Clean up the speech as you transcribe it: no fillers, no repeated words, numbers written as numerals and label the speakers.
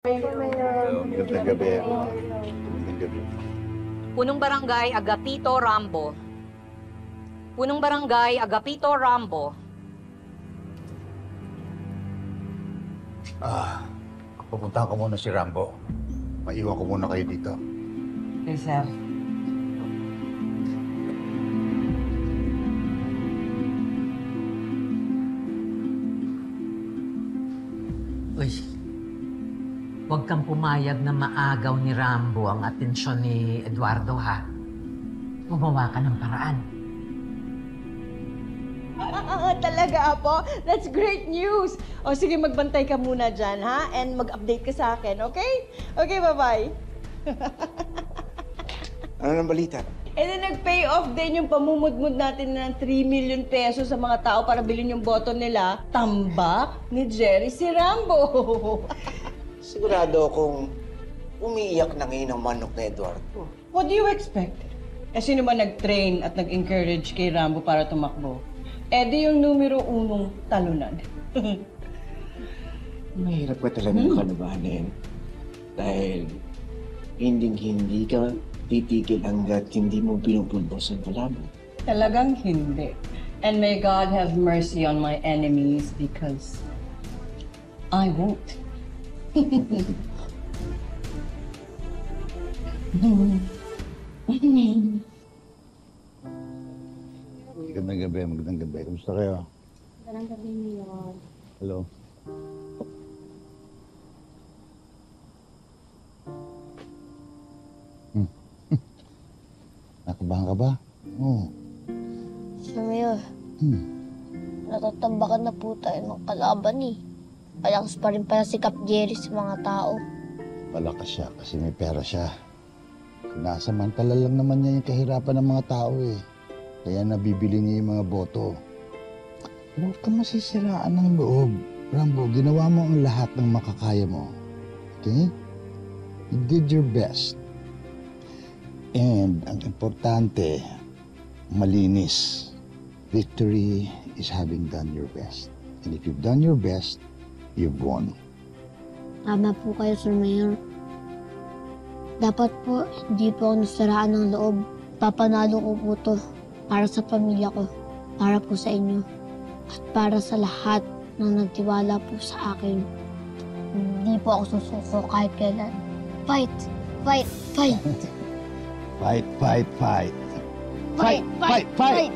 Speaker 1: Magandang gabi. Magandang gabi.
Speaker 2: Punong Barangay Agapito Rambo. Punong Barangay Agapito Rambo.
Speaker 1: Pupuntahan ko muna si Rambo. Maiwan ko muna kayo dito.
Speaker 3: Okay, sir. Uy, huwag kang pumayag na maagaw ni Rambo ang atensyon ni Eduardo, ha? Gumawa ka ng paraan.
Speaker 4: Talaga, Apo? That's great news! O sige, magbantay ka muna dyan, ha? And mag-update ka sa akin, okay? Okay, bye-bye.
Speaker 5: Ano nang balita?
Speaker 4: And then nag-pay off din yung pamumudmud natin ng 3 million pesos sa mga tao para bilhin yung boto nila. Tambak ni Jerry si Rambo.
Speaker 5: Sigurado akong umiiyak na ngayon ang manok na Eduardo.
Speaker 4: What do you expect? Eh, sino ba nag-train at nag-encourage kay Rambo para tumakbo? Eh, di yung numero 1 talunan.
Speaker 5: Mahirap ka talagang kalabanin. Dahil hindi ka titigil hanggat hindi mo pinupulbos ang kalaban.
Speaker 4: Talagang hindi. And may God have mercy on my enemies because I won't.
Speaker 1: Magandang gabi, magandang gabi. Kamusta kayo?
Speaker 6: Magandang gabi, Mayor.
Speaker 1: Hello? Nakabahan ka ba? Oo.
Speaker 6: Sir Mayor, natatambakan na po tayo ng kalaban eh. Malakas pa rin pala si Cap Jerry sa mga tao.
Speaker 1: Malakas siya kasi may pera siya. Sinasamantala lang naman niya yung kahirapan ng mga tao eh. Kaya nabibili niya yung mga boto. Huwag ka masisiraan ng loob. Rambo, ginawa mo ang lahat ng makakaya mo. Okay? You did your best. And ang importante, malinis. Victory is having done your best. And if you've done your best, you've won.
Speaker 6: Tama po kayo, Sir Mayor. Dapat po, hindi po ako nasiraan ng loob. Papanalo ko po to para sa pamilya ko, para po sa inyo, at para sa lahat na nagtiwala po sa akin. Hindi po ako susuko kahit kailan. Fight! Fight! Fight!
Speaker 1: Fight, fight, fight.
Speaker 6: Fight! Fight! Fight!